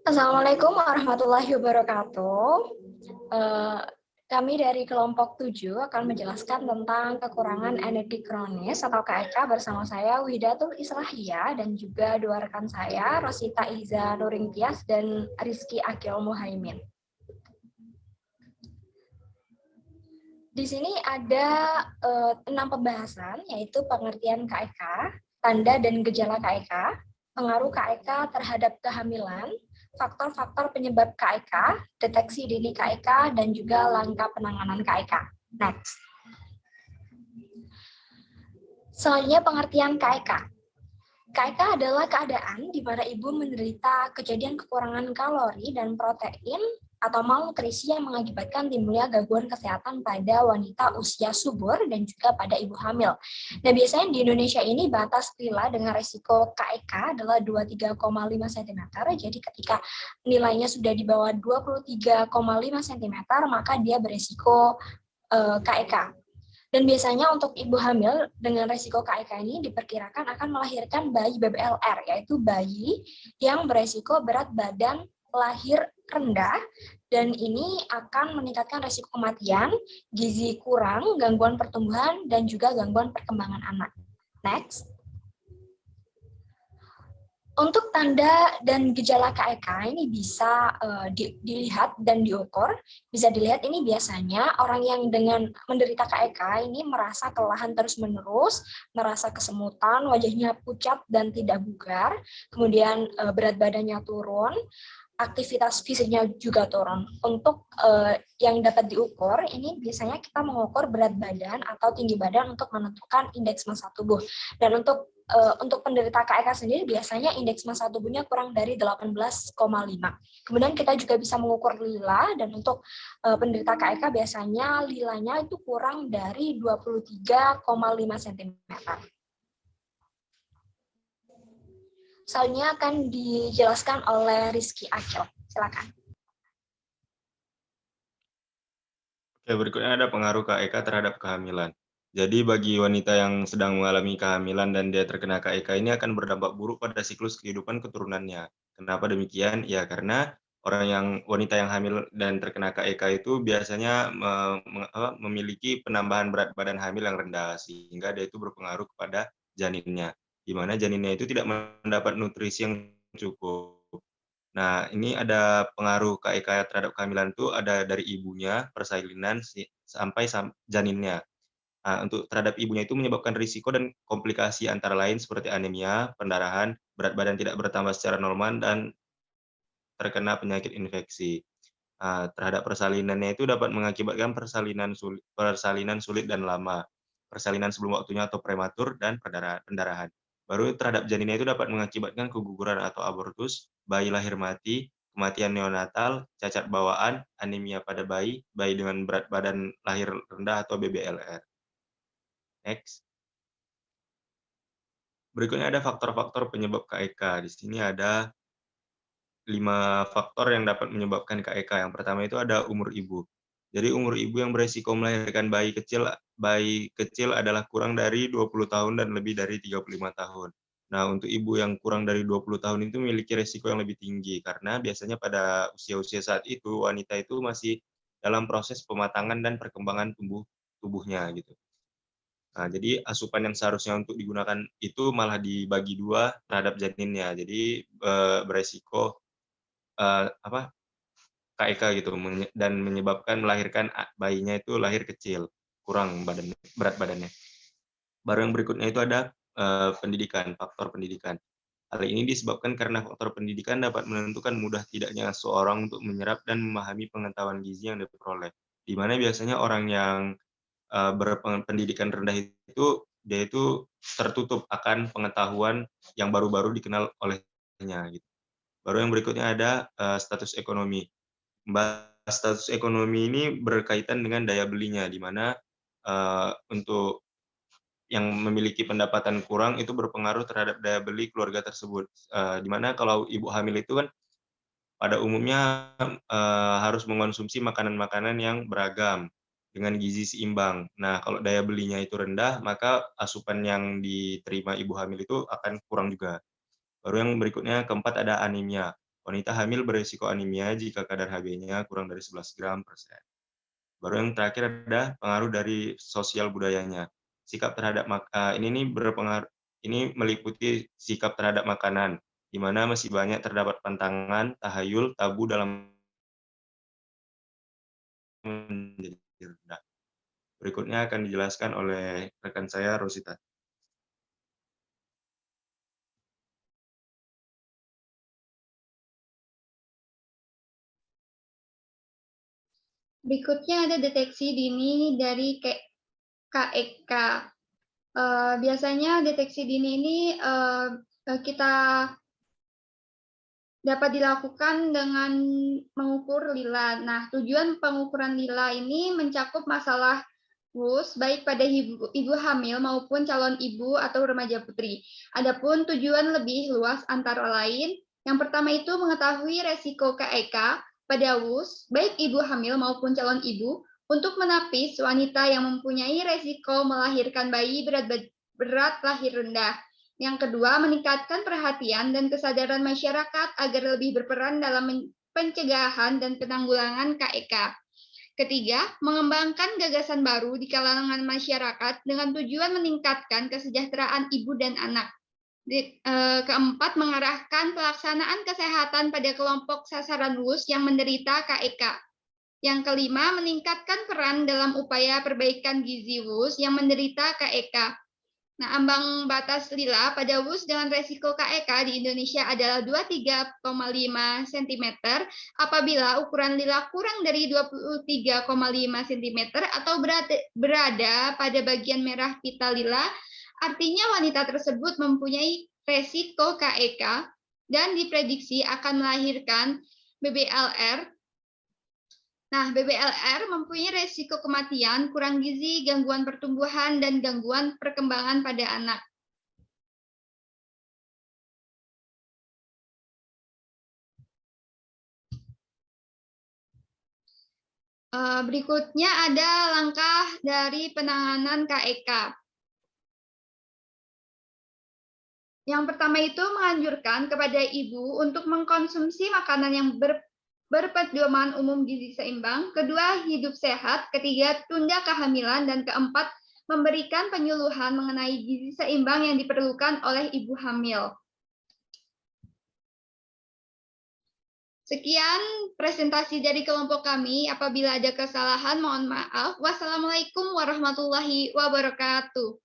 Assalamualaikum warahmatullahi wabarakatuh. Eh, Kami dari kelompok 7 akan menjelaskan tentang kekurangan energi kronis atau KEK bersama saya Widatul Islahiyah dan juga dua rekan saya Rosita Iza Nuringtias dan Rizky Akil Muhaimin. Di sini ada 6 pembahasan, yaitu pengertian KEK, tanda dan gejala KEK, pengaruh KEK terhadap kehamilan, faktor-faktor penyebab KEK, deteksi dini KEK, dan juga langkah penanganan KEK. Next. Selanjutnya pengertian KEK. KEK adalah keadaan di mana ibu menderita kejadian kekurangan kalori dan protein atau malnutrisi yang mengakibatkan timbulnya gangguan kesehatan pada wanita usia subur dan juga pada ibu hamil. Nah, biasanya di Indonesia ini batas lila dengan resiko KEK adalah 23,5 cm. Jadi ketika nilainya sudah di bawah 23,5 cm, maka dia beresiko KEK. Dan biasanya untuk ibu hamil dengan resiko KEK ini diperkirakan akan melahirkan bayi BBLR, yaitu bayi yang beresiko berat badan lahir rendah, dan ini akan meningkatkan resiko kematian, gizi kurang, gangguan pertumbuhan, dan juga gangguan perkembangan anak. Next. Untuk tanda dan gejala KEK ini bisa dilihat dan diukur. Bisa dilihat ini biasanya orang yang dengan menderita KEK ini merasa kelelahan terus-menerus, merasa kesemutan, wajahnya pucat dan tidak bugar, kemudian berat badannya turun, aktivitas fisiknya juga turun. Untuk yang dapat diukur, ini biasanya kita mengukur berat badan atau tinggi badan untuk menentukan indeks massa tubuh. Dan untuk penderita KEK sendiri biasanya indeks massa tubuhnya kurang dari 18,5. Kemudian kita juga bisa mengukur lila, dan untuk penderita KEK biasanya lilanya itu kurang dari 23,5 cm. Selanjutnya akan dijelaskan oleh Rizky Akil. Silakan. Oke, berikutnya ada pengaruh KEK terhadap kehamilan. Jadi bagi wanita yang sedang mengalami kehamilan dan dia terkena KEK ini akan berdampak buruk pada siklus kehidupan keturunannya. Kenapa demikian? Ya karena wanita yang hamil dan terkena KEK itu biasanya memiliki penambahan berat badan hamil yang rendah, sehingga dia itu berpengaruh kepada janinnya, di mana janinnya itu tidak mendapat nutrisi yang cukup. Nah, ini ada pengaruh KEK terhadap kehamilan itu ada dari ibunya, persalinan, sampai janinnya. Nah, untuk terhadap ibunya itu menyebabkan risiko dan komplikasi antara lain seperti anemia, pendarahan, berat badan tidak bertambah secara normal, dan terkena penyakit infeksi. Terhadap persalinannya itu dapat mengakibatkan persalinan sulit dan lama, persalinan sebelum waktunya atau prematur, dan pendarahan. Baru terhadap janinnya itu dapat mengakibatkan keguguran atau abortus, bayi lahir mati, kematian neonatal, cacat bawaan, anemia pada bayi, bayi dengan berat badan lahir rendah atau BBLR. Next. Berikutnya ada faktor-faktor penyebab KEK. Di sini ada 5 faktor yang dapat menyebabkan KEK. Yang pertama itu ada umur ibu. Jadi umur ibu yang beresiko melahirkan bayi kecil adalah kurang dari 20 tahun dan lebih dari 35 tahun. Nah, untuk ibu yang kurang dari 20 tahun itu memiliki resiko yang lebih tinggi, karena biasanya pada usia-usia saat itu, wanita itu masih dalam proses pematangan dan perkembangan tubuhnya gitu. Nah, jadi asupan yang seharusnya untuk digunakan itu malah dibagi 2 terhadap janinnya. Jadi beresiko KEK gitu, dan menyebabkan melahirkan bayinya itu lahir kecil, kurang berat badannya. Baru yang berikutnya itu ada faktor pendidikan. Hal ini disebabkan karena faktor pendidikan dapat menentukan mudah tidaknya seorang untuk menyerap dan memahami pengetahuan gizi yang diperoleh. Di mana biasanya orang yang berpendidikan rendah itu, dia itu tertutup akan pengetahuan yang baru-baru dikenal olehnya gitu. Baru yang berikutnya ada status ekonomi. Status ekonomi ini berkaitan dengan daya belinya, di mana untuk yang memiliki pendapatan kurang itu berpengaruh terhadap daya beli keluarga tersebut. Di mana kalau ibu hamil itu kan pada umumnya harus mengonsumsi makanan-makanan yang beragam dengan gizi seimbang. Nah, kalau daya belinya itu rendah, maka asupan yang diterima ibu hamil itu akan kurang juga. Baru yang berikutnya keempat ada anemia. Wanita hamil berisiko anemia jika kadar Hb-nya kurang dari 11 gram per set. Baru yang terakhir ada pengaruh dari sosial budayanya. Sikap terhadap ini meliputi sikap terhadap makanan, di mana masih banyak terdapat pantangan, tahayul, tabu dalam menjadi rendah. Berikutnya akan dijelaskan oleh rekan saya, Rosita. Berikutnya ada deteksi dini dari KEK. Biasanya deteksi dini ini kita dapat dilakukan dengan mengukur lila. Nah, tujuan pengukuran lila ini mencakup masalah WUS baik pada ibu hamil maupun calon ibu atau remaja putri. Adapun tujuan lebih luas antara lain, yang pertama itu mengetahui resiko KEK pada WUS baik ibu hamil maupun calon ibu untuk menapis wanita yang mempunyai resiko melahirkan bayi berat lahir rendah. Yang kedua, meningkatkan perhatian dan kesadaran masyarakat agar lebih berperan dalam pencegahan dan penanggulangan KEK. Ketiga, mengembangkan gagasan baru di kalangan masyarakat dengan tujuan meningkatkan kesejahteraan ibu dan anak. Keempat, mengarahkan pelaksanaan kesehatan pada kelompok sasaran WUS yang menderita KEK. Yang kelima, meningkatkan peran dalam upaya perbaikan gizi WUS yang menderita KEK. Nah, ambang batas lila pada WUS dengan resiko KEK di Indonesia adalah 23,5 cm apabila ukuran lila kurang dari 23,5 cm atau berada pada bagian merah pita lila, artinya wanita tersebut mempunyai resiko KEK dan diprediksi akan melahirkan BBLR. Nah, BBLR mempunyai resiko kematian, kurang gizi, gangguan pertumbuhan, dan gangguan perkembangan pada anak. Berikutnya ada langkah dari penanganan KEK. Yang pertama itu menganjurkan kepada ibu untuk mengkonsumsi makanan yang berpedoman umum gizi seimbang. Kedua, hidup sehat. Ketiga, tunda kehamilan. Dan keempat, memberikan penyuluhan mengenai gizi seimbang yang diperlukan oleh ibu hamil. Sekian presentasi dari kelompok kami. Apabila ada kesalahan, mohon maaf. Wassalamualaikum warahmatullahi wabarakatuh.